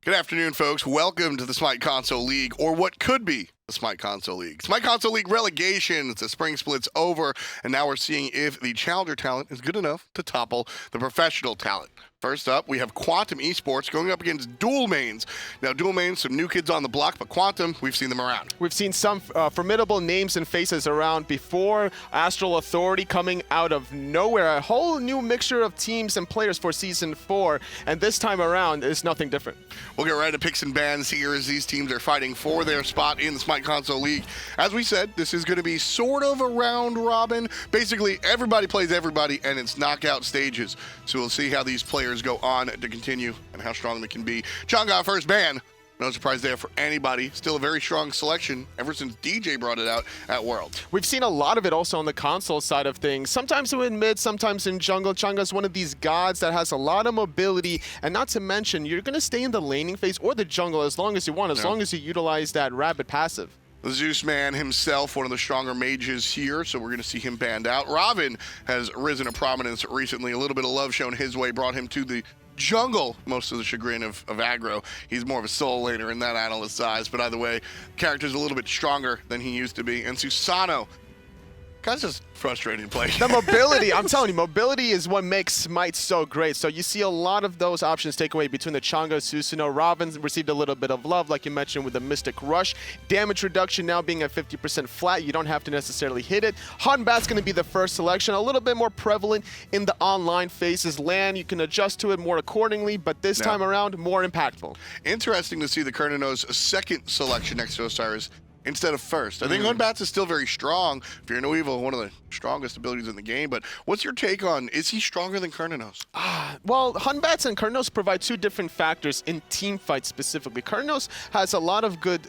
Good afternoon, folks. Welcome to the Smite Console League, or what could be the Smite Console League. Smite Console League relegation. It's a spring split's over, and now we're seeing if the challenger talent is good enough to topple the professional talent. First up, we have Quantum Esports going up against Duel Mains. Now, Duel Mains, some new kids on the block, but Quantum, we've seen them around. We've seen some formidable names and faces around before. Astral Authority coming out of nowhere. A whole new mixture of teams and players for Season 4, and this time around is nothing different. We'll get right to picks and bans here as these teams are fighting for their spot in the Smite Console League. As we said, this is going to be sort of a round robin. Basically, everybody plays everybody, and it's knockout stages. So we'll see how these players go on to continue and how strong they can be. John got first ban. No surprise there for anybody. Still a very strong selection ever since DJ brought it out at World. We've seen a lot of it also on the console side of things. Sometimes in mid, sometimes in jungle. Chang'e's one of these gods that has a lot of mobility, and not to mention, you're going to stay in the laning phase or the jungle as long as you want, as long as you utilize that rapid passive. The Zeus man himself, one of the stronger mages here, so we're going to see him banned out. Robin has risen to prominence recently. A little bit of love shown his way brought him to the jungle, most of the chagrin of aggro. He's more of a soul laner in that analyst size, but either way, character's a little bit stronger than he used to be. And Susano, guy's just frustrating to play. The mobility, I'm telling you, mobility is what makes Smite so great. So you see a lot of those options take away between the Chang'e, Susanoo. Robin received a little bit of love, like you mentioned, with the Mystic Rush. Damage reduction now being at 50% flat. You don't have to necessarily hit it. Batz going to be the first selection, a little bit more prevalent in the online phases. Land, you can adjust to it more accordingly, but this time around, more impactful. Interesting to see the Cernunnos' second selection next to Osiris instead of first. I think Batz is still very strong. Fear No Evil, one of the strongest abilities in the game, but what's your take on, is he stronger than Cernunnos? Well, Batz and Cernunnos provide two different factors in Teamfight specifically. Cernunnos has a lot of good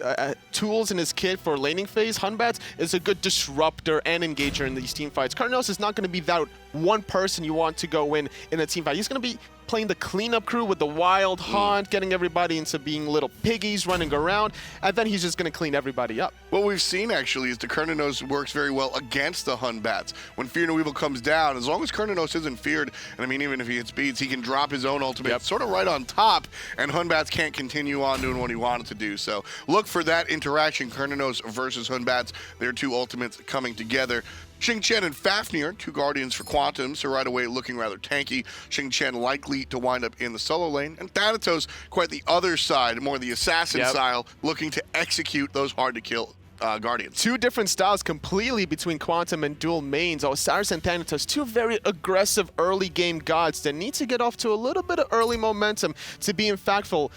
tools in his kit for laning phase. Batz is a good disruptor and engager in these teamfights. Cernunnos is not going to be that one person you want to go in a teamfight. He's going to be playing the cleanup crew with the wild hunt, getting everybody into being little piggies running around, and then he's just going to clean everybody up. What we've seen actually is the Cernunnos works very well against the Batz. When Fear No Evil comes down, as long as Cernunnos isn't feared, and I mean even if he hits speeds, he can drop his own ultimate sort of right on top, and Batz can't continue on doing what he wanted to do. So look for that interaction, Cernunnos versus Batz, their two ultimates coming together. Xing and Fafnir, two Guardians for Quantum, so right away looking rather tanky. Xing likely to wind up in the solo lane, and Thanatos quite the other side, more the assassin style, looking to execute those hard-to-kill Guardians. Two different styles completely between Quantum and Duel Mains. Osiris and Thanatos, two very aggressive early game gods that need to get off to a little bit of early momentum to be impactful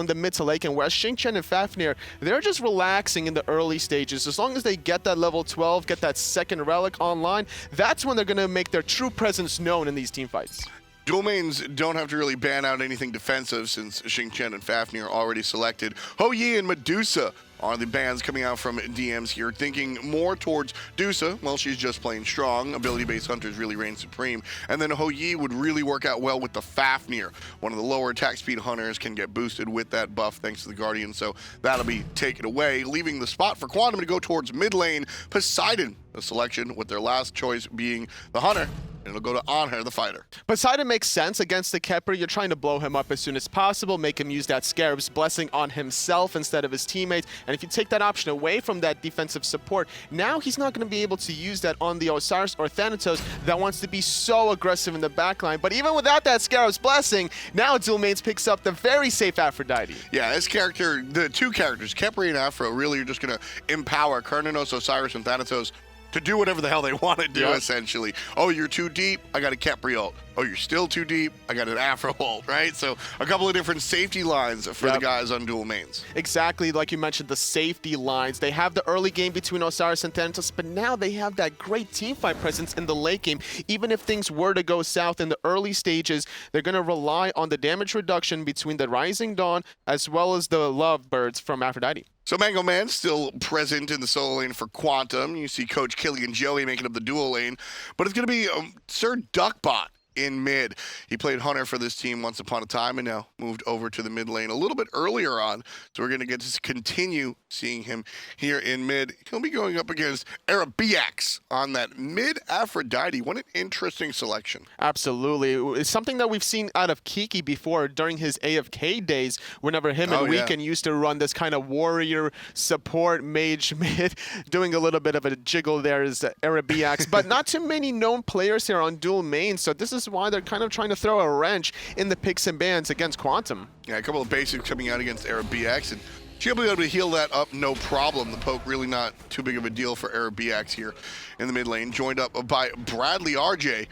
in the mid to late game. Whereas Xing and Fafnir, they're just relaxing in the early stages. As long as they get that level 12, get that second relic online, that's when they're going to make their true presence known in these team fights. Duel Mains don't have to really ban out anything defensive since Xing and Fafnir are already selected. Joeeey and Medusa are the bans coming out from DMs here, thinking more towards Dusa. Well, she's just plain strong. Ability-based hunters really reign supreme. And then Joeeey would really work out well with the Fafnir. One of the lower attack speed hunters can get boosted with that buff thanks to the Guardian, so that'll be taken away, leaving the spot for Quantum to go towards mid lane. Poseidon, the selection, with their last choice being the hunter. It'll go to Anhur, the fighter. Poseidon makes sense against the Khepri. You're trying to blow him up as soon as possible, make him use that Scarab's Blessing on himself instead of his teammates. And if you take that option away from that defensive support, now he's not going to be able to use that on the Osiris or Thanatos that wants to be so aggressive in the backline. But even without that Scarab's Blessing, now Duel Mains picks up the very safe Aphrodite. Yeah, this character, the two characters, Khepri and Aphro, really are just going to empower Cernunnos, Osiris, and Thanatos to do whatever the hell they want to do, essentially. Oh, you're too deep? I got a Khepri ult. Oh, you're still too deep? I got an Aphro ult, right? So a couple of different safety lines for the guys on Duel Mains. Exactly, like you mentioned, the safety lines. They have the early game between Osiris and Thanatos, but now they have that great teamfight presence in the late game. Even if things were to go south in the early stages, they're going to rely on the damage reduction between the Rising Dawn as well as the Lovebirds from Aphrodite. So Mango Man still present in the solo lane for Quantum. You see Coach Killy and Joeeey making up the dual lane. But it's going to be Sirduckbot in mid. He played Hunter for this team once upon a time and now moved over to the mid lane a little bit earlier on. So we're going to get to continue seeing him here in mid. He'll be going up against Eribiiax on that mid Aphrodite. What an interesting selection. Absolutely. It's something that we've seen out of Kiki before during his AFK days, whenever him and Weekend used to run this kind of warrior support mage mid. Doing a little bit of a jiggle there is Eribiiax, but not too many known players here on Duel Mains, so this is why they're kind of trying to throw a wrench in the picks and bans against Quantum. Yeah, a couple of basics coming out against Eribiiax, and she'll be able to heal that up no problem. The poke really not too big of a deal for Eribiiax here in the mid lane, joined up by BradleyRJ,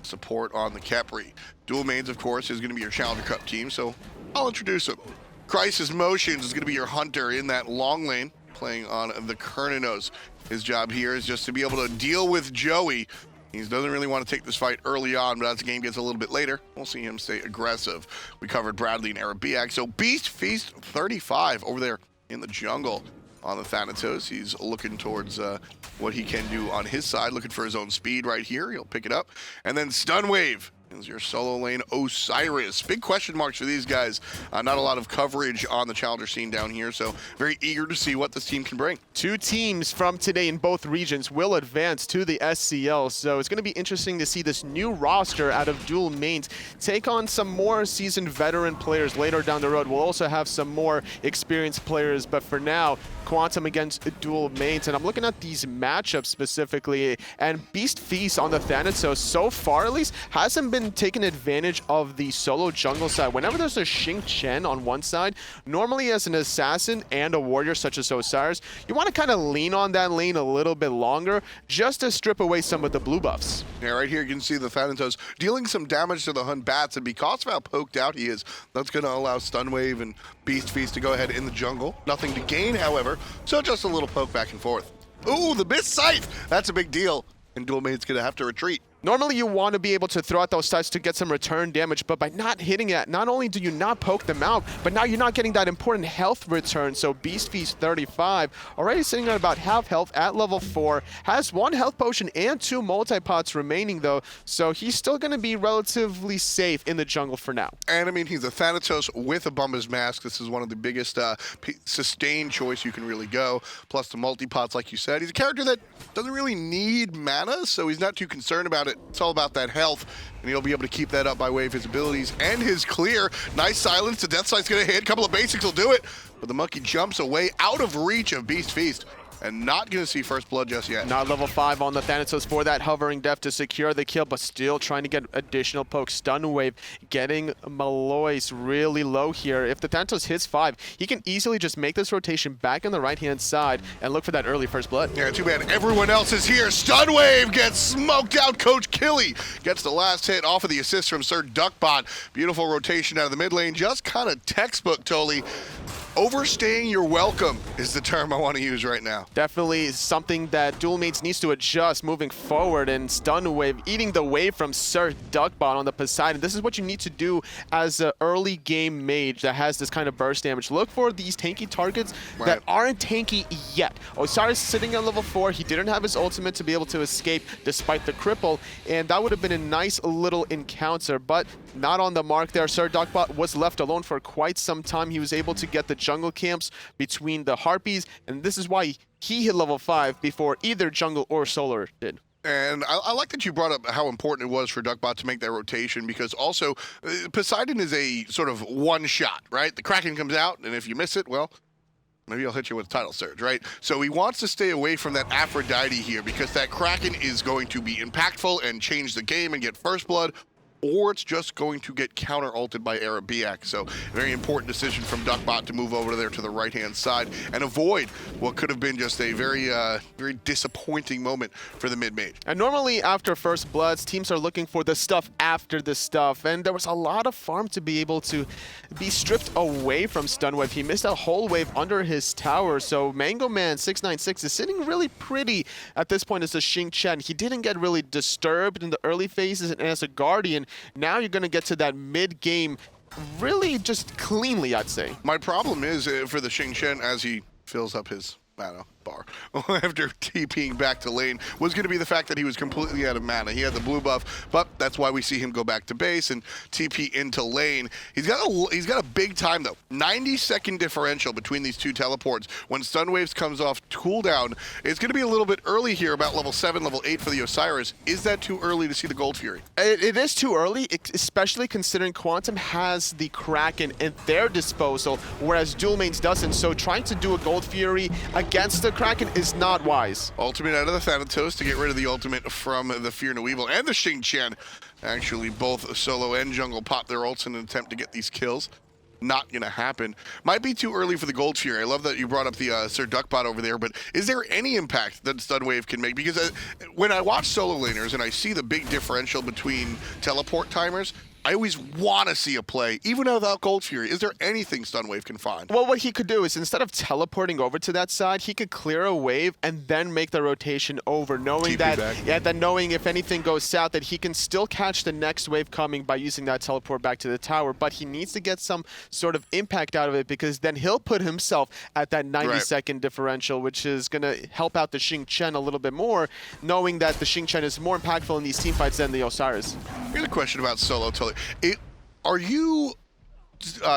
support on the Khepri. Duel Mains, of course, is going to be your Challenger Cup team, so I'll introduce him. CRYSIS Motions is going to be your Hunter in that long lane, playing on the Cernunnos. His job here is just to be able to deal with Joeeey. He doesn't really want to take this fight early on, but as the game gets a little bit later, we'll see him stay aggressive. We covered Bradley and Eribiiax. So Beast Feast 35 over there in the jungle on the Thanatos. He's looking towards what he can do on his side, looking for his own speed right here. He'll pick it up. And then Stun Wave is your solo lane Osiris. Big question marks for these guys. Not a lot of coverage on the challenger scene down here, so very eager to see what this team can bring. Two teams from today in both regions will advance to the SCL, so it's going to be interesting to see this new roster out of Duel Mains take on some more seasoned veteran players later down the road. We'll also have some more experienced players, but for now, Quantum against Duel Mains, and I'm looking at these matchups specifically, and Beast Feast on the Thanatos so far at least hasn't been taking advantage of the solo jungle side. Whenever there's a Xing on one side, normally as an assassin and a warrior such as Osiris, you want to kind of lean on that lane a little bit longer just to strip away some of the blue buffs. Yeah, right here you can see the Thanatos dealing some damage to the Hun Batz, and because of how poked out he is, that's going to allow Stun Wave and Beast Feast to go ahead in the jungle. Nothing to gain, however, so just a little poke back and forth. Ooh, the Mist Scythe! That's a big deal, and Duel Mains going to have to retreat. Normally you want to be able to throw out those scythes to get some return damage, but by not hitting it, not only do you not poke them out, but now you're not getting that important health return. So Beast Feast 35, already sitting at about half health at level 4, has 1 health potion and 2 multi-pots remaining though, so he's still going to be relatively safe in the jungle for now. And I mean, he's a Thanatos with a Bumba's Mask. This is one of the biggest sustained choice you can really go, plus the multi-pots like you said. He's a character that doesn't really need mana, so he's not too concerned about it. It's all about that health, and he'll be able to keep that up by way of his abilities and his clear. Nice silence. The Death Sight's going to hit. A couple of basics will do it, but the monkey jumps away out of reach of Beast Feast. And not going to see first blood just yet. Not level 5 on the Thanatos for that hovering death to secure the kill, but still trying to get additional pokes. Stun Wave getting Maloaise really low here. If the Thanatos hits 5, he can easily just make this rotation back on the right-hand side and look for that early first blood. Yeah, too bad everyone else is here. Stun Wave gets smoked out. Coach Killy gets the last hit off of the assist from Sirduckbot. Beautiful rotation out of the mid lane. Just kind of textbook, Tolly. Overstaying your welcome is the term I want to use right now. Definitely something that Duel Mains needs to adjust moving forward, and Stun Wave eating the wave from Sirduckbot on the Poseidon. This is what you need to do as an early game mage that has this kind of burst damage. Look for these tanky targets that aren't tanky yet. Osiris sitting at level 4. He didn't have his ultimate to be able to escape despite the cripple, and that would have been a nice little encounter, but not on the mark there. Sirduckbot was left alone for quite some time. He was able to get the jungle camps between the Harpies, and this is why he hit level 5 before either jungle or solar did. And I like that you brought up how important it was for Duckbot to make that rotation, because also Poseidon is a sort of one shot, right? The Kraken comes out, and if you miss it, well, maybe I'll hit you with a title surge, right? So he wants to stay away from that Aphrodite here, because that Kraken is going to be impactful and change the game and get first blood, or it's just going to get counter-ulted by Eribiiax. So very important decision from Duckbot to move over there to the right-hand side and avoid what could have been just a very very disappointing moment for the mid-mage. And normally after first bloods, teams are looking for the stuff after the stuff, and there was a lot of farm to be able to be stripped away from Stun Wave. He missed a whole wave under his tower, so Mango Man 696 is sitting really pretty at this point as a Xing. He didn't get really disturbed in the early phases, and as a Guardian, now you're going to get to that mid-game really just cleanly, I'd say. My problem is for the Xing as he fills up his mana, bar after TPing back to lane was going to be the fact that he was completely out of mana. He had the blue buff, but that's why we see him go back to base and TP into lane. He's got a big time though. 90-second differential between these two teleports. When stun waves comes off cooldown, it's going to be a little bit early here, about level 7, level 8 for the Osiris. Is that too early to see the Gold Fury? It is too early, especially considering Quantum has the Kraken at their disposal, whereas Duel Mains doesn't. So trying to do a Gold Fury against the Kraken is not wise. Ultimate out of the Thanatos to get rid of the ultimate from the Fear No Evil and the Xing. Actually, both solo and jungle pop their ults in an attempt to get these kills. Not gonna happen. Might be too early for the Gold Fury. I love that you brought up the Sirduckbot over there, but is there any impact that Stun Wave can make? Because when I watch solo laners and I see the big differential between teleport timers, I always want to see a play, even without Gold Fury. Is there anything Stun Wave can find? Well, what he could do is instead of teleporting over to that side, he could clear a wave and then make the rotation over, knowing knowing if anything goes south, that he can still catch the next wave coming by using that teleport back to the tower. But he needs to get some sort of impact out of it, because then he'll put himself at that 90-second differential, which is going to help out the Xing a little bit more, knowing that the Xing is more impactful in these team fights than the Osiris. Here's a question about solo. Are you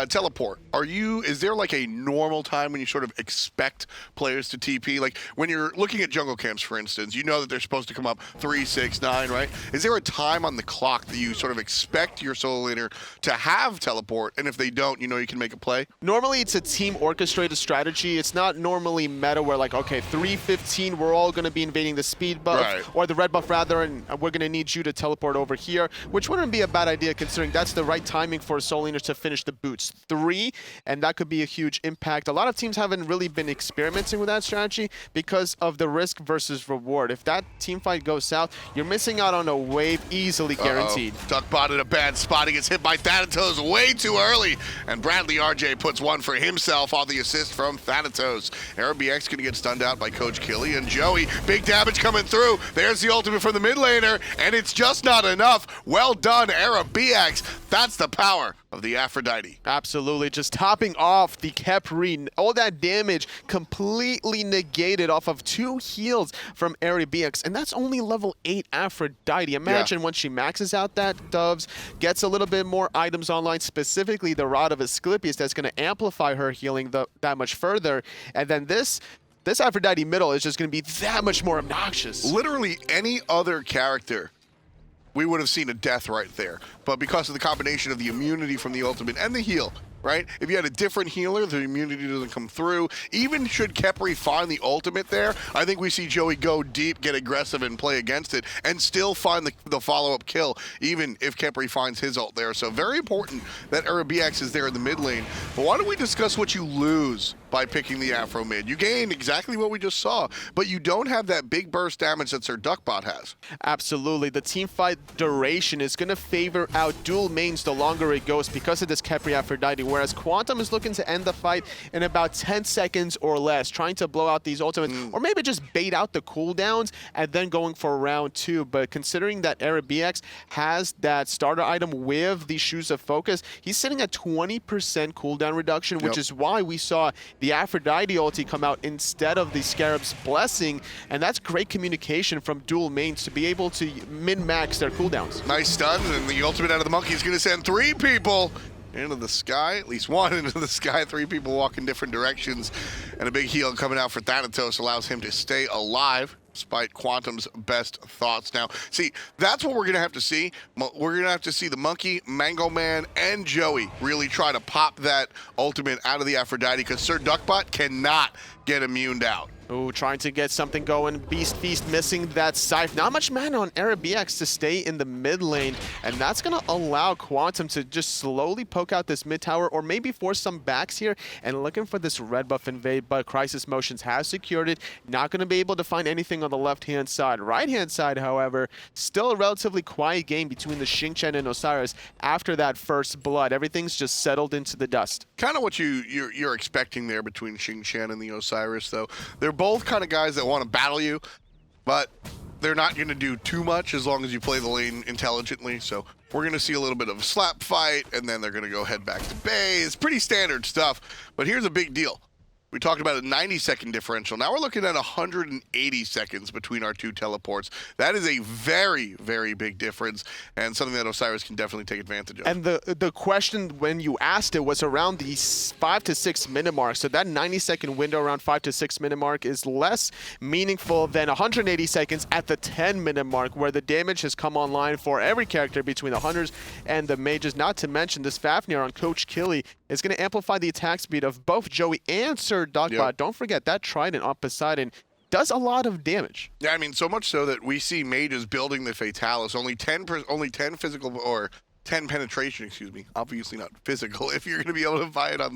teleport? Is there like a normal time when you sort of expect players to TP? Like when you're looking at jungle camps, for instance, you know that they're supposed to come up 3, 6, 9, right? Is there a time on the clock that you sort of expect your solo laner to have teleport, and if they don't, you know you can make a play? Normally it's a team orchestrated strategy. It's not normally meta where like, okay, 3:15, we're all going to be invading the speed buff, or the red buff rather, and we're going to need you to teleport over here, which wouldn't be a bad idea considering that's the right timing for a solo laner to finish the boots. 3, and that could be a huge impact. A lot of teams haven't really been experimenting with that strategy because of the risk versus reward. If that team fight goes south, you're missing out on a wave easily guaranteed. Duckbot in a bad spot. He gets hit by Thanatos way too early, and BradleyRJ puts one for himself on the assist from Thanatos. Eribiiax going to get stunned out by Coach Killy, and Joeeey, big damage coming through. There's the ultimate from the mid laner, and it's just not enough. Well done, Eribiiax. That's the power of the Aphrodite. Absolutely, just topping off the Khepri. All that damage completely negated off of 2 heals from Eribiiax, and that's only level 8 Aphrodite. Imagine once she maxes out that Doves, gets a little bit more items online, specifically the Rod of Asclepius, that's going to amplify her healing that much further, and then this Aphrodite middle is just going to be that much more obnoxious. Literally any other character, we would have seen a death right there. But because of the combination of the immunity from the ultimate and the heal, right? If you had a different healer, the immunity doesn't come through. Even should Khepri find the ultimate there, I think we see Joeeey go deep, get aggressive, and play against it, and still find the follow-up kill, even if Khepri finds his ult there. So very important that Eribiiax is there in the mid lane. But why don't we discuss what you lose by picking the Afro mid? You gain exactly what we just saw, but you don't have that big burst damage that Sirduckbot has. Absolutely. The team fight duration is going to favor out Duel Mains the longer it goes because of this Khepri Aphrodite, whereas Quantum is looking to end the fight in about 10 seconds or less, trying to blow out these ultimates, or maybe just bait out the cooldowns and then going for round 2. But considering that Eribiiax has that starter item with the Shoes of Focus, he's sitting at 20% cooldown reduction, which is why we saw the Aphrodite ulti come out instead of the Scarab's Blessing, and that's great communication from Duel Mains to be able to min-max their cooldowns. Nice stun, and the ultimate out of the monkey is going to send 3 people into the sky, at least 1 into the sky. 3 people walk in different directions, and a big heal coming out for Thanatos allows him to stay alive despite Quantum's best thoughts. Now, see, that's what we're going to have to see. We're going to have to see the Monkey, Mango Man, and Joeeey really try to pop that ultimate out of the Aphrodite, because Sirduckbot cannot get immuned out. Ooh, trying to get something going. Beast Feast missing that Scythe. Not much mana on Eribiiax to stay in the mid lane, and that's going to allow Quantum to just slowly poke out this mid tower, or maybe force some backs here, and looking for this red buff invade, but CRYSIS Motions has secured it. Not going to be able to find anything on the left-hand side. Right-hand side, however, still a relatively quiet game between the Xing and Osiris after that first blood. Everything's just settled into the dust. Kind of what you're expecting there between Xing and the Osiris, though. They're both kind of guys that want to battle you, but they're not going to do too much as long as you play the lane intelligently. So we're going to see a little bit of a slap fight, and then they're going to go head back to base. Pretty standard stuff, but here's a big deal. We talked about a 90-second differential. Now we're looking at 180 seconds between our two teleports. That is a very, very big difference, and something that Osiris can definitely take advantage of. And the question when you asked it was around the 5 to 6 minute mark. So that 90-second window around 5 to 6 minute mark is less meaningful than 180 seconds at the 10-minute mark, where the damage has come online for every character between the hunters and the mages. Not to mention this Fafnir on Coach Killy is going to amplify the attack speed of both Joeeey and Sirduckbot. Yep. Don't forget that Trident on Poseidon does a lot of damage. Yeah, I mean, so much so that we see mages building the Fatalis. Only 10 physical, or 10 penetration, excuse me. Obviously not physical if you're going to be able to buy it on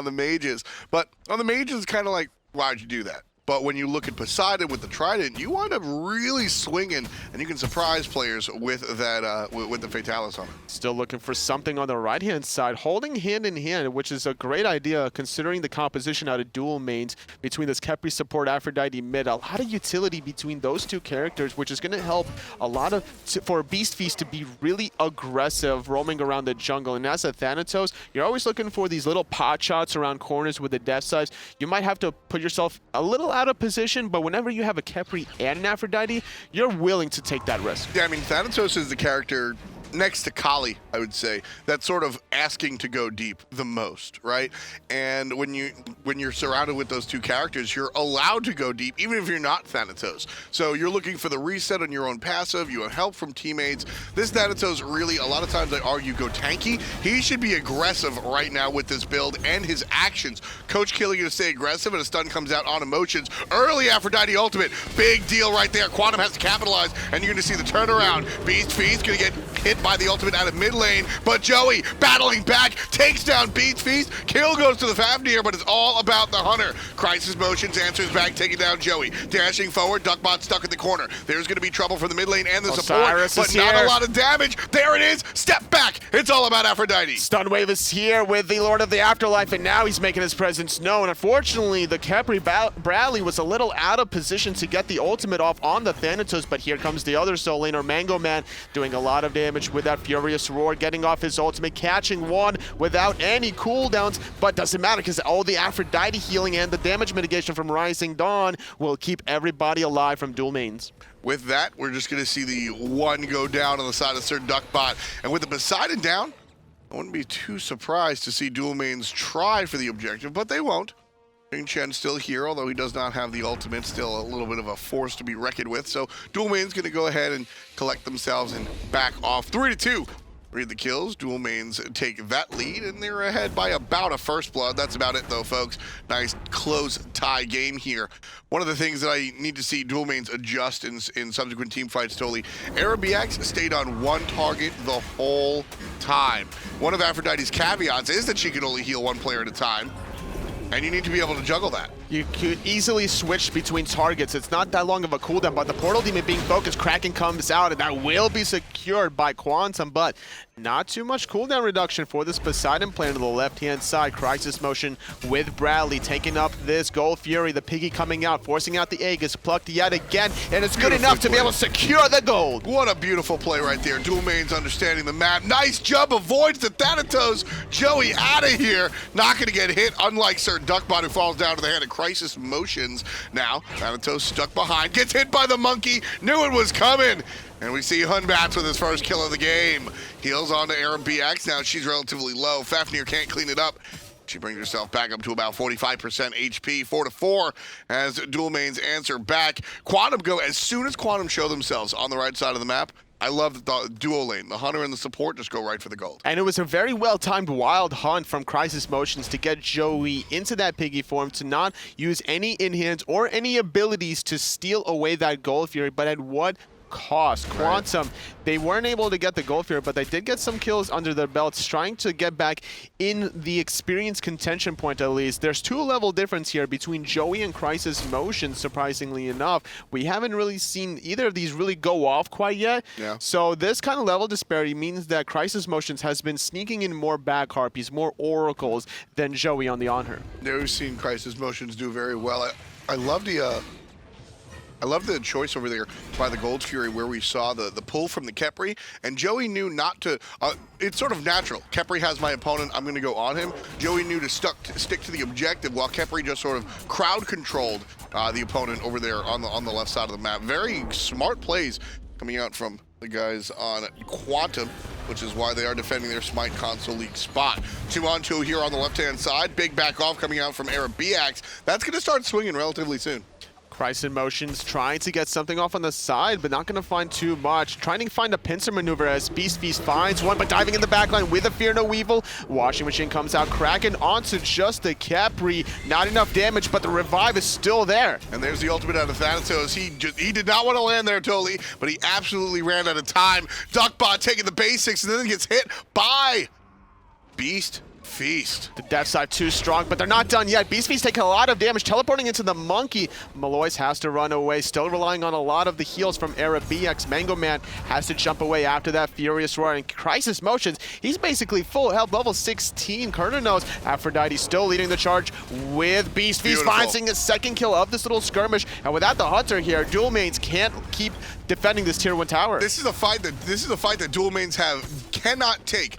the mages. But on the mages, it's kind of like, why'd you do that? But when you look at Poseidon with the Trident, you wind up really swinging, and you can surprise players with that with the Fatalis on it. Still looking for something on the right-hand side, holding hand in hand, which is a great idea considering the composition out of Duel Mains between this Khepri support, Aphrodite mid. A lot of utility between those two characters, which is going to help a lot of for Beast Feast to be really aggressive, roaming around the jungle. And as a Thanatos, you're always looking for these little pot shots around corners with the depth size. You might have to put yourself a little out of position, but whenever you have a Khepri and an Aphrodite, you're willing to take that risk. Yeah, I mean, Thanatos is the character next to Kali, I would say, that's sort of asking to go deep the most, right? And when you're surrounded with those two characters, you're allowed to go deep, even if you're not Thanatos. So you're looking for the reset on your own passive, you have help from teammates. This Thanatos really, a lot of times I argue, go tanky. He should be aggressive right now with this build and his actions. Coach Killy gonna stay aggressive, and a stun comes out on emotions. Early Aphrodite ultimate, big deal right there. Quantum has to capitalize, and you're gonna see the turnaround. Beast Feast gonna get hit by the ultimate out of mid lane, but Joeeey battling back, takes down Beast Feast. Kill goes to the Fafnir, but it's all about the hunter. CRYSIS motions, answers back, taking down Joeeey. Dashing forward, Duckbot stuck in the corner. There's going to be trouble for the mid lane and the Osiris support, but not a lot of damage. There it is, step back. It's all about Aphrodite. Stun wave is here with the Lord of the Afterlife, and now he's making his presence known. Unfortunately, the Khepri Bradley was a little out of position to get the ultimate off on the Thanatos, but here comes the other soul laner, Mango Man, doing a lot of damage with that Furious Roar, getting off his ultimate, catching one without any cooldowns, but doesn't matter because all the Aphrodite healing and the damage mitigation from Rising Dawn will keep everybody alive from Duel Mains. With that, we're just going to see the one go down on the side of Sirduckbot, and with the Poseidon down, I wouldn't be too surprised to see Duel Mains try for the objective, but they won't. Chen still here, although he does not have the ultimate, still a little bit of a force to be reckoned with. So Duel Mains going to go ahead and collect themselves and back off 3-2. Read the kills. Duel Mains take that lead, and they're ahead by about a first blood. That's about it, though, folks. Nice close tie game here. One of the things that I need to see Duel Mains adjust in subsequent team fights totally. Eribiiax stayed on one target the whole time. One of Aphrodite's caveats is that she can only heal one player at a time, and you need to be able to juggle that. You could easily switch between targets. It's not that long of a cooldown, but the Portal Demon being focused, Kraken comes out, and that will be secured by Quantum, but not too much cooldown reduction for this Poseidon player to the left-hand side. CRYSIS motion with Bradley taking up this Gold Fury. The Piggy coming out, forcing out the egg, is plucked yet again, and it's good enough to be able to secure the gold. What a beautiful play right there. Duel Mains understanding the map. Nice jump, avoids the Thanatos. Joeeey out of here. Not going to get hit, unlike Sirduckbot, who falls down to the hand of CRYSIS motions. Now, Thanatos stuck behind, gets hit by the monkey, knew it was coming. And we see Batz with his first kill of the game. Heals on to Eribiiax. Now she's relatively low. Fafnir can't clean it up. She brings herself back up to about 45% HP, 4-4, as Duel Mains answer back. Quantum go, as soon as Quantum show themselves on the right side of the map, I love the duo lane. The hunter and the support just go right for the gold. And it was a very well-timed wild hunt from CRYSIS Motions to get Joeeey into that piggy form, to not use any in-hands or any abilities to steal away that Gold Fury, but at what cost? Quantum, they weren't able to get the Gold Fury, but they did get some kills under their belts, trying to get back in the experience contention point at least. There's 2-level difference here between Joeeey and CRYSIS Motion, surprisingly enough. We haven't really seen either of these really go off quite yet. Yeah. So this kind of level disparity means that CRYSIS Motions has been sneaking in more back harpies, more oracles than Joeeey on the Anhur. Yeah, we've seen CRYSIS Motions do very well. I love the I love the choice over there by the Gold Fury where we saw the pull from the Khepri, and Joeeey knew not to, it's sort of natural. Khepri has my opponent, I'm gonna go on him. Joeeey knew to stick to the objective while Khepri just sort of crowd controlled the opponent over there on the left side of the map. Very smart plays coming out from the guys on Quantum, which is why they are defending their Smite Console League spot. 2-on-2 here on the left-hand side. Big back off coming out from Eribiiax. That's gonna start swinging relatively soon. CRYSIS motions, trying to get something off on the side, but not going to find too much. Trying to find a pincer maneuver as Beast Feast finds one, but diving in the backline with a Fear No Evil. Washing Machine comes out, cracking onto just the Khepri. Not enough damage, but the revive is still there. And there's the ultimate out of Thanatos. He did not want to land there totally, but he absolutely ran out of time. Sirduckbot taking the basics and then gets hit by Beast Feast. The death side too strong, but they're not done yet. Beast Feast taking a lot of damage, teleporting into the monkey. Maloaise has to run away, still relying on a lot of the heals from Eribiiax. Mango Man has to jump away after that Furious Roar. And CRYSIS motions, he's basically full health, level 16. Cernunnos, Aphrodite still leading the charge with Beast Feast, finding a second kill of this little skirmish. And without the Hunter here, Duel Mains can't keep defending this tier 1 tower. This is a fight that Duel Mains cannot take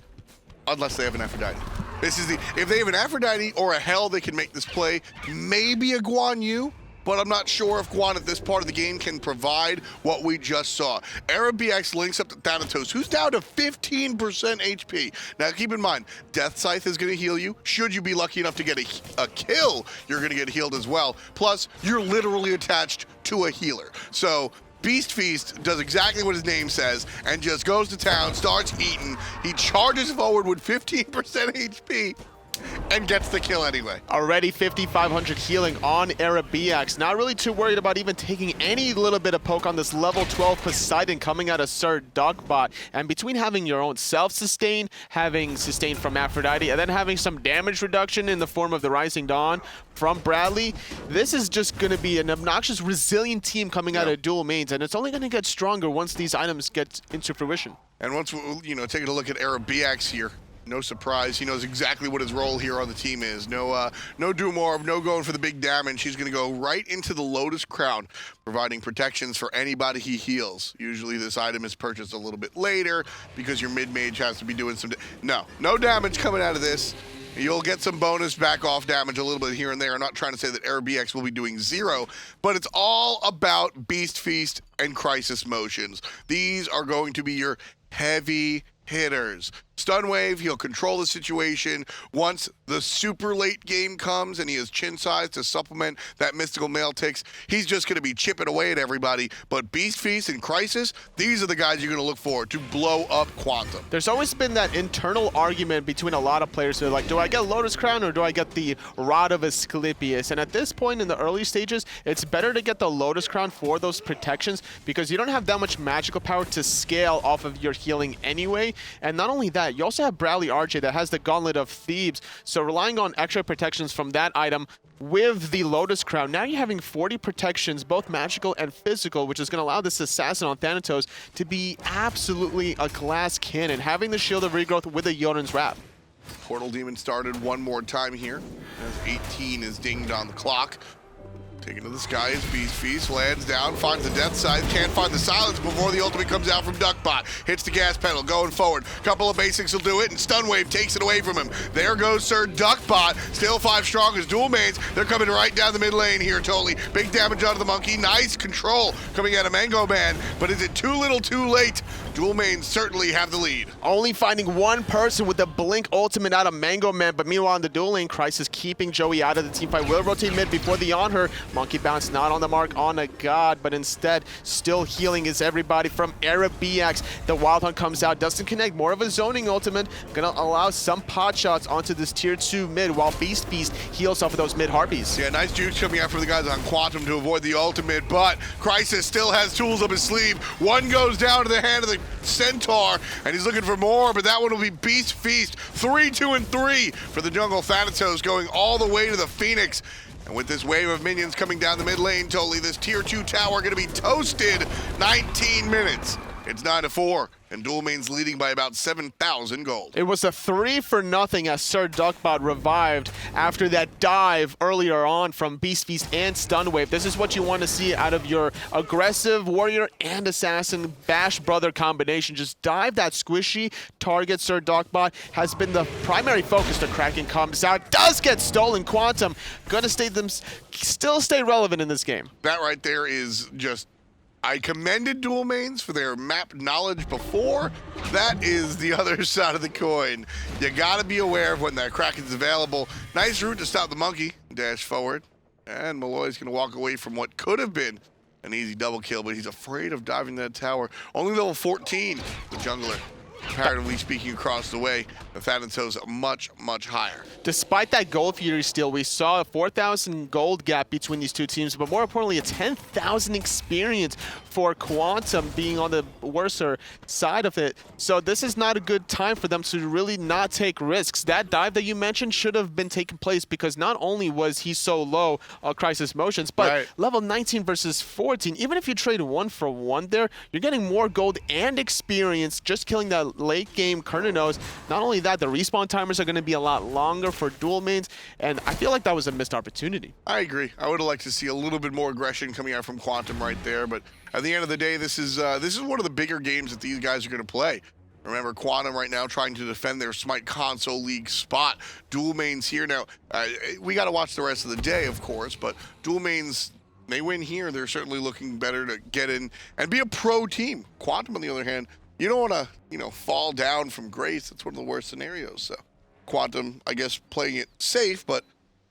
unless they have an Aphrodite. If they have an Aphrodite or a Hell, they can make this play. Maybe a Guan Yu, but I'm not sure if Guan at this part of the game can provide what we just saw. Eribiiax links up to Thanatos, who's down to 15% HP. Now keep in mind, Death Scythe is gonna heal you. Should you be lucky enough to get a kill, you're gonna get healed as well. Plus, you're literally attached to a healer. So, Beast Feast does exactly what his name says and just goes to town, starts eating. He charges forward with 15% HP and gets the kill anyway. Already 5,500 healing on Eribiiax. Not really too worried about even taking any little bit of poke on this level 12 Poseidon coming out of Sirduckbot. And between having your own self-sustain, having sustain from Aphrodite, and then having some damage reduction in the form of the Rising Dawn from Bradley, this is just going to be an obnoxious, resilient team coming out of Duel Mains, and it's only going to get stronger once these items get into fruition. And once, taking a look at Eribiiax here, no surprise, he knows exactly what his role here on the team is. No do more, no going for the big damage. He's going to go right into the Lotus Crown, providing protections for anybody he heals. Usually this item is purchased a little bit later because your mid-mage has to be doing some... No damage coming out of this. You'll get some bonus back off damage a little bit here and there. I'm not trying to say that Eribiiax will be doing 0, but it's all about Beast Feast and CRYSIS motions. These are going to be your heavy hitters. Stun Wave, he'll control the situation. Once the super late game comes and he has chin size to supplement that mystical male ticks, he's just going to be chipping away at everybody. But Beast Feast and CRYSIS, these are the guys you're going to look for to blow up Quantum. There's always been that internal argument between a lot of players who are like, do I get Lotus Crown or do I get the Rod of Asclepius? And at this point in the early stages, it's better to get the Lotus Crown for those protections because you don't have that much magical power to scale off of your healing anyway. And not only that, you also have BradleyRJ that has the Gauntlet of Thebes, so relying on extra protections from that item with the Lotus Crown, now you're having 40 protections, both magical and physical, which is going to allow this assassin on Thanatos to be absolutely a glass cannon, having the Shield of Regrowth with a Yoden's Wrap. Portal Demon started one more time here, as 18 is dinged on the clock. Taken to the sky is Beast Feast, lands down, finds the death side, can't find the silence before the ultimate comes out from Duckbot. Hits the gas pedal, going forward. Couple of basics will do it, and Stun Wave takes it away from him. There goes Sirduckbot, still 5 strong as Duel Mains. They're coming right down the mid lane here, totally. Big damage out of the monkey, nice control coming out of Mango Man, but is it too little too late? Duel Mains certainly have the lead. Only finding one person with the blink ultimate out of Mango Man, but meanwhile in the duel lane, CRYSIS keeping Joeeey out of the team fight. Will rotate mid before the Anhur. Monkey bounce not on the mark on a god, but instead still healing is everybody from Eribiiax. The Wild Hunt comes out, doesn't connect, more of a zoning ultimate, gonna allow some pot shots onto this tier 2 mid while Beast Feast heals off of those mid harpies. Yeah, nice juice coming out from the guys on Quantum to avoid the ultimate, but CRYSIS still has tools up his sleeve. One goes down to the hand of the Centaur, and he's looking for more, but that one will be Beast Feast. 3, 2, and 3 for the jungle. Thanatos going all the way to the Phoenix. And with this wave of minions coming down the mid lane, totally, this tier 2 tower going to be toasted 19 minutes. It's 9-4, and Duel Mains leading by about 7,000 gold. It was a 3-0 as Sirduckbot revived after that dive earlier on from Beast Feast and Stun Wave. This is what you want to see out of your aggressive warrior and assassin Bash Brother combination. Just dive that squishy target. Sirduckbot has been the primary focus. The Kraken comes out, does get stolen. Quantum gonna still stay relevant in this game. That right there is just... I commended Duel Mains for their map knowledge before. That is the other side of the coin. You gotta be aware of when that Kraken's available. Nice route to stop the monkey. Dash forward. And Maloaise gonna walk away from what could have been an easy double kill, but he's afraid of diving that tower. Only level 14, the jungler. Comparatively speaking, across the way, the Thanatos much, much higher. Despite that gold fury steal, we saw a 4,000 gold gap between these two teams, but more importantly, a 10,000 experience for Quantum being on the worser side of it. So this is not a good time for them to really not take risks. That dive that you mentioned should have been taking place because not only was he so low on CRYSIS motions, but level 19 versus 14, even if you trade 1 for 1 there, you're getting more gold and experience just killing that late game Cernunnos. Not only that, the respawn timers are going to be a lot longer for Duel Mains, and I feel like that was a missed opportunity. I agree. I would have liked to see a little bit more aggression coming out from Quantum right there, but at the end of the day, this is one of the bigger games that these guys are going to play. Remember, Quantum right now trying to defend their Smite Console League spot. Duel Mains here now. We got to watch the rest of the day, of course, but Duel Mains, they win here. They're certainly looking better to get in and be a pro team. Quantum, on the other hand, you don't want to, fall down from grace. That's one of the worst scenarios. So Quantum, I guess, playing it safe, but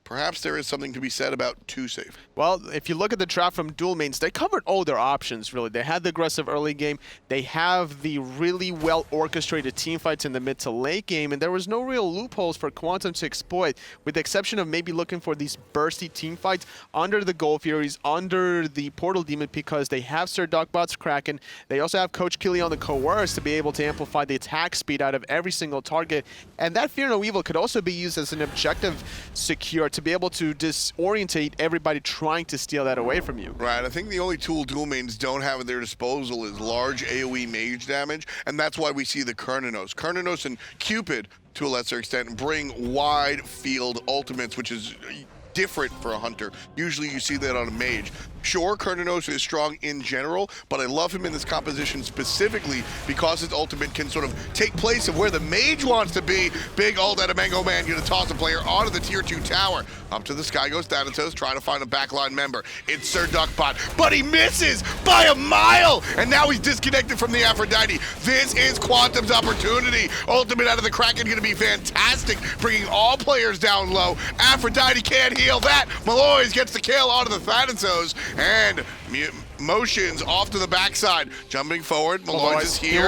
perhaps there is something to be said about too safe. Well, if you look at the draft from Duel Mains, they covered all their options, really. They had the aggressive early game. They have the really well-orchestrated team fights in the mid to late game, and there was no real loopholes for Quantum to exploit, with the exception of maybe looking for these bursty team fights under the Gold Furies, under the Portal Demon, because they have Sirduckbot's Kraken. They also have Coach Killy on the Coerce to be able to amplify the attack speed out of every single target. And that Fear No Evil could also be used as an objective secure to be able to disorientate everybody trying to steal that away from you. Right, I think the only tool Duel Mains don't have at their disposal is large AoE mage damage, and that's why we see the Cernunnos. Cernunnos and Cupid, to a lesser extent, bring wide field ultimates, which is different for a hunter. Usually you see that on a mage. Sure, Cernunnos is strong in general, but I love him in this composition specifically because his ultimate can sort of take place of where the mage wants to be. Big ult at a Mango Man, gonna toss a player onto the tier 2 tower. Up to the sky goes Thanatos, trying to find a backline member. It's Sirduckbot, but he misses by a mile, and now he's disconnected from the Aphrodite. This is Quantum's opportunity. Ultimate out of the Kraken gonna be fantastic, bringing all players down low. Aphrodite can't heal that. Maloaise gets the kill onto the Thanatos, and motions off to the backside. Jumping forward, Maloaise is here.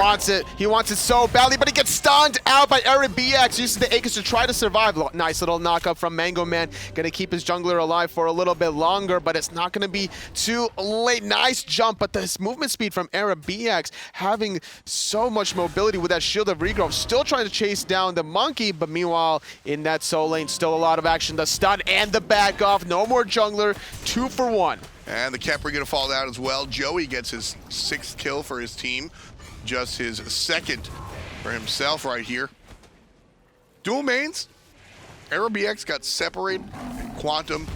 He wants it so badly, but he gets stunned out by Eribiiax, using the Aegis to try to survive. Nice little knock-up from Mango Man. Gonna keep his jungler alive for a little bit longer, but it's not gonna be too late. Nice jump, but this movement speed from Eribiiax, having so much mobility with that Shield of Regrowth, still trying to chase down the monkey, but meanwhile, in that soul lane, still a lot of action. The stun and the back off. No more jungler. 2 for 1. And the Khepri gonna fall down as well. Joeeey gets his 6th kill for his team. Just his 2nd for himself right here. Duel Mains, Eribiiax got separated, and Quantum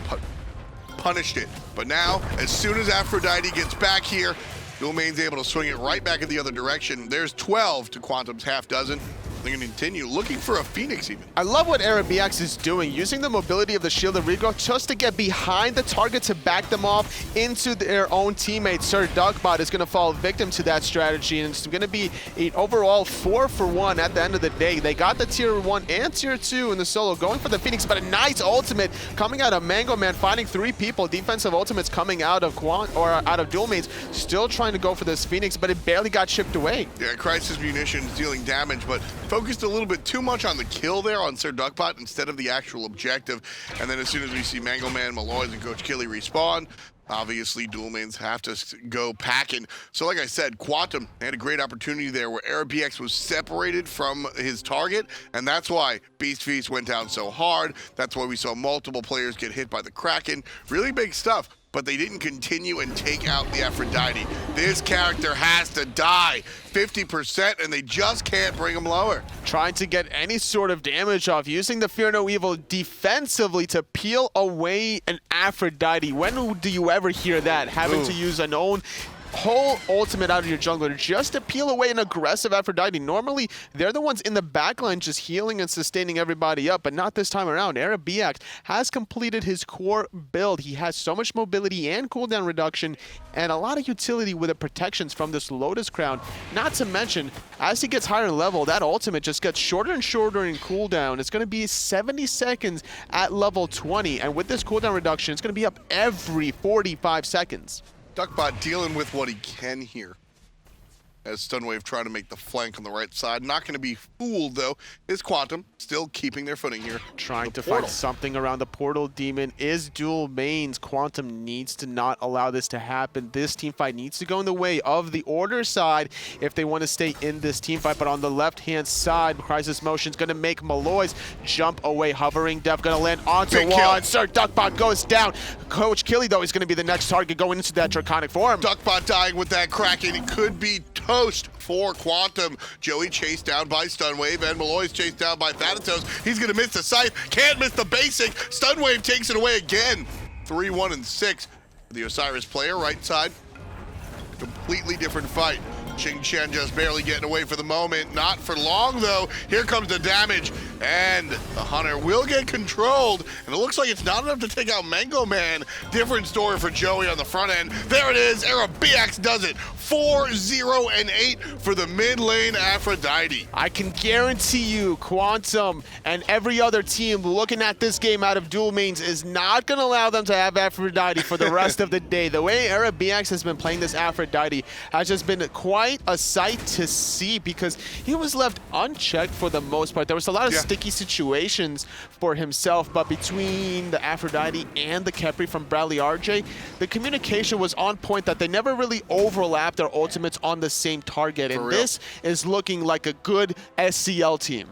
punished it. But now, as soon as Aphrodite gets back here, Duel Mains able to swing it right back in the other direction. There's 12 to Quantum's half dozen. They're going to continue looking for a Phoenix even. I love what Eribiiax is doing, using the mobility of the Shield of Regrowth just to get behind the target to back them off into their own teammate. Sirduckbot is going to fall victim to that strategy, and it's going to be an overall 4 for 1 at the end of the day. They got the tier 1 and tier 2 in the solo, going for the Phoenix, but a nice ultimate coming out of Mango Man, finding 3 people. Defensive ultimates coming out of out of Duel Mains, still trying to go for this Phoenix, but it barely got chipped away. Yeah, CRYSIS munitions dealing damage, but focused a little bit too much on the kill there on Sirduckbot instead of the actual objective. And then as soon as we see Mango Man, Maloaise, and Coach Killy respawn, obviously Duel Mains have to go packing. So like I said, Quantum had a great opportunity there where Eribiiax was separated from his target, and that's why Beast Feast went down so hard. That's why we saw multiple players get hit by the Kraken. Really big stuff. but they didn't continue and take out the Aphrodite. This character has to die. 50%, and they just can't bring him lower. Trying to get any sort of damage off, using the Fear No Evil defensively to peel away an Aphrodite. When do you ever hear that? Having to use an own whole ultimate out of your jungler just to peel away an aggressive Aphrodite. Normally, they're the ones in the backline just healing and sustaining everybody up, but not this time around. Eribiiax has completed his core build. He has so much mobility and cooldown reduction and a lot of utility with the protections from this Lotus Crown. Not to mention, as he gets higher in level, that ultimate just gets shorter and shorter in cooldown. It's going to be 70 seconds at level 20, and with this cooldown reduction, it's going to be up every 45 seconds. Sirduckbot dealing with what he can here. As Stunwave trying to make the flank on the right side. Not going to be fooled, though, is Quantum still keeping their footing here. Trying to find something around the portal demon is Duel Mains. Quantum needs to not allow this to happen. This team fight needs to go in the way of the Order side if they want to stay in this team fight. But on the left-hand side, CRYSIS Motion's going to make Maloaise jump away. Hovering Death going to land onto one. Sirduckbot goes down. Coach Killy, though, is going to be the next target going into that Draconic form. Duckbot dying with that Kraken. It could be toast for Quantum. Joeeey chased down by Stunwave, and Maloaise chased down by Thanatos. He's going to miss the sight. Can't miss the basic. Stunwave takes it away again. 3-1 and 6. The Osiris player, right side. Completely different fight. Xing just barely getting away for the moment. Not for long, though. Here comes the damage, and the Hunter will get controlled, and it looks like it's not enough to take out Mango Man. Different story for Joeeey on the front end. There it is. Eribiiax does it. 4-0-8 for the mid lane Aphrodite. I can guarantee you Quantum and every other team looking at this game out of Duel Mains is not going to allow them to have Aphrodite for the rest of the day. The way Eribiiax has been playing this Aphrodite has just been quite a sight to see because he was left unchecked for the most part. There was a lot of sticky situations for himself, but between the Aphrodite and the Khepri from BradleyRJ, the communication was on point that they never really overlapped their ultimates on the same target, and this is looking like a good SCL team.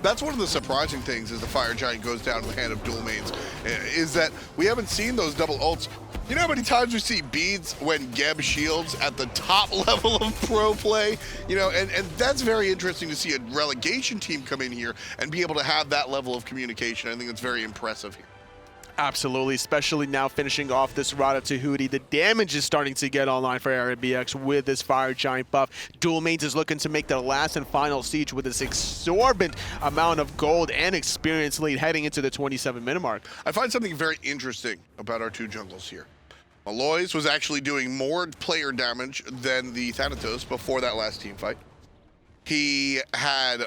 That's one of the surprising things as the Fire Giant goes down to the hand of Duel Mains, is that we haven't seen those double ults. You know how many times we see beads when Geb shields at the top level of pro play? You know, and that's very interesting to see a relegation team come in here and be able to have that level of communication. I think that's very impressive here. Absolutely, especially now finishing off this Rada Tahuti. The damage is starting to get online for Eribiiax with this Fire Giant buff. Duel Mains is looking to make their last and final siege with this exorbitant amount of gold and experience lead heading into the 27-minute mark. I find something very interesting about our two jungles here. Maloaise was actually doing more player damage than the Thanatos before that last team fight. He had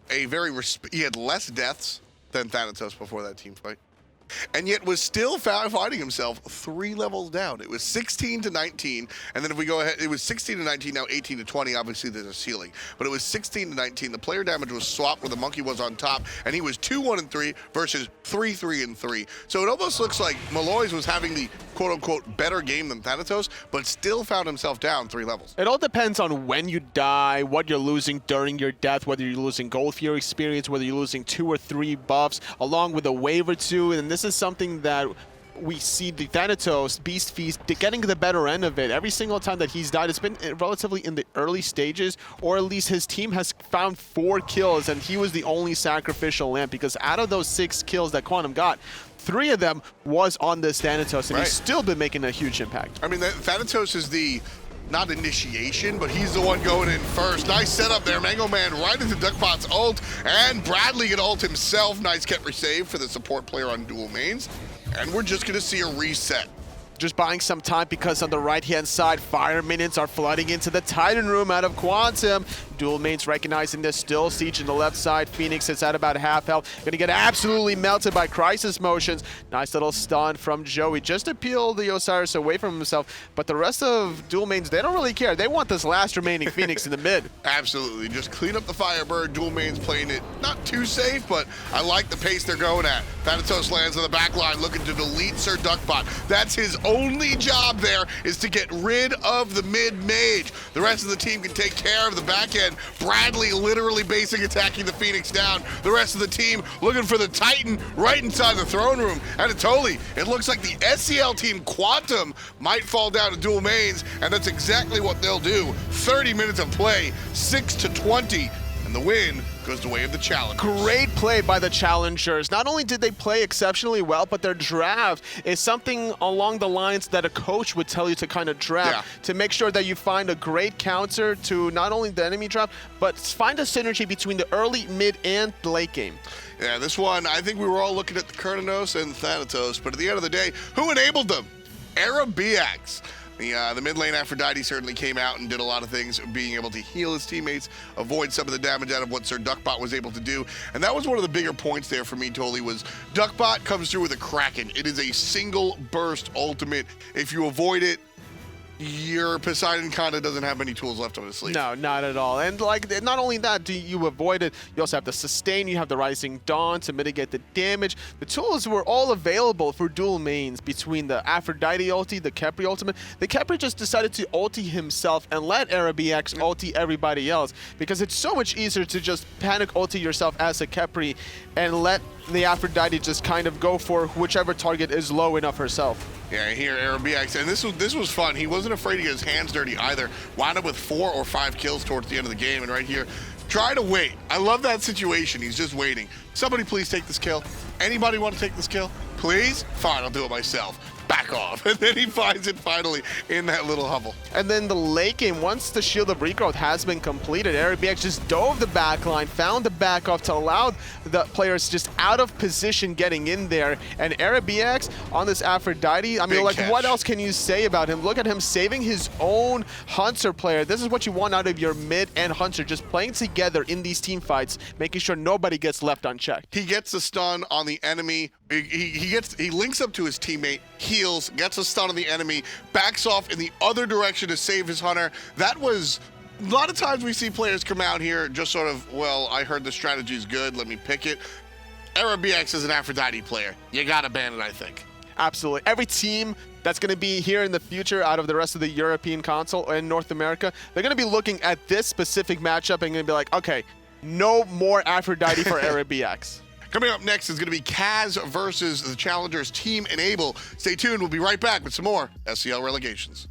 he had less deaths than Thanatos before that team fight, and yet was still finding himself 3 levels down. It was 16 to 19, and then if we go ahead, it was 16 to 19, now 18 to 20. Obviously, there's a ceiling, but it was 16 to 19. The player damage was swapped where the monkey was on top, and he was 2-1 and 3 versus 3-3 and 3. So it almost looks like Maloaise was having the quote-unquote better game than Thanatos, but still found himself down 3 levels. It all depends on when you die, what you're losing during your death, whether you're losing Gold Fury experience, whether you're losing 2 or 3 buffs, along with a wave or 2, and this is something that we see the Thanatos, Beast Feast, getting the better end of it. Every single time that he's died, it's been relatively in the early stages, or at least his team has found 4 kills, and he was the only sacrificial lamb, because out of those 6 kills that Quantum got, 3 of them was on this Thanatos, and he's still been making a huge impact. I mean, Thanatos is the, not initiation, but he's the one going in first. Nice setup there. Mango Man right into Duckbot's ult, and Bradley can ult himself. Nice Khepri save for the support player on Duel Mains. And we're just going to see a reset. Just buying some time because on the right-hand side, fire minions are flooding into the Titan room out of Quantum. Duel Mains recognizing this still siege in the left side. Phoenix is at about half health. Gonna get absolutely melted by CRYSIS motions. Nice little stun from Joeeey just to peel the Osiris away from himself. But the rest of Duel Mains, they don't really care. They want this last remaining Phoenix in the mid. Absolutely. Just clean up the Firebird. Duel Mains playing it not too safe, but I like the pace they're going at. Thanatos lands on the back line looking to delete Sirduckbot. That's his only job there is to get rid of the mid-mage. The rest of the team can take care of the back end. Bradley literally basic attacking the Phoenix down. The rest of the team looking for the Titan right inside the throne room. Anatoly, it looks like the SCL team Quantum might fall down to Duel Mains, and that's exactly what they'll do. 30 minutes of play, 6-20, and the win goes the way of the challengers. Great play by the challengers. Not only did they play exceptionally well, but their draft is something along the lines that a coach would tell you to kind of draft, to make sure that you find a great counter to not only the enemy draft, but find a synergy between the early, mid, and late game. Yeah, this one, I think we were all looking at the Cernunnos and Thanatos, but at the end of the day, who enabled them? Eribiiax. The mid lane Aphrodite certainly came out and did a lot of things, being able to heal his teammates, avoid some of the damage out of what Sirduckbot was able to do. And that was one of the bigger points there for me, Toly, was Duckbot comes through with a Kraken. It is a single burst ultimate. If you avoid it, your Poseidon kind of doesn't have many tools left on his sleeve. No, not at all. And like, not only that, do you avoid it, you also have the sustain, you have the Rising Dawn to mitigate the damage. The tools were all available for Duel Mains between the Aphrodite ulti, the Khepri ultimate. The Khepri just decided to ulti himself and let Eribiiax ulti everybody else, because it's so much easier to just panic ulti yourself as a Khepri and let the Aphrodite just kind of go for whichever target is low enough herself. Yeah, here Eribiiax, and this was fun. He wasn't afraid to get his hands dirty either. Wound up with 4 or 5 kills towards the end of the game, and right here, try to wait. I love that situation. He's just waiting. Somebody please take this kill. Anybody want to take this kill? Please? Fine, I'll do it myself. Back off. And then he finds it finally in that little hovel. And then the late game, once the Shield of Regrowth has been completed, Eribiiax just dove the back line, found the back off to allow the players just out of position getting in there. And Eribiiax on this Aphrodite, I mean, like, what else can you say about him? Look at him saving his own Hunter player. This is what you want out of your mid and Hunter, just playing together in these team fights, making sure nobody gets left unchecked. He gets the stun on the enemy. He links up to his teammate, heals, gets a stun on the enemy, backs off in the other direction to save his Hunter. That was a lot of times we see players come out here just sort of, well, I heard the strategy is good, let me pick it. Eribiiax is an Aphrodite player. You gotta ban it, I think. Absolutely. Every team that's going to be here in the future out of the rest of the European console and North America, they're going to be looking at this specific matchup and going to be like, okay, no more Aphrodite for Eribiiax. Coming up next is going to be Kaz versus the Challengers Team Enable. Stay tuned. We'll be right back with some more SCL Relegations.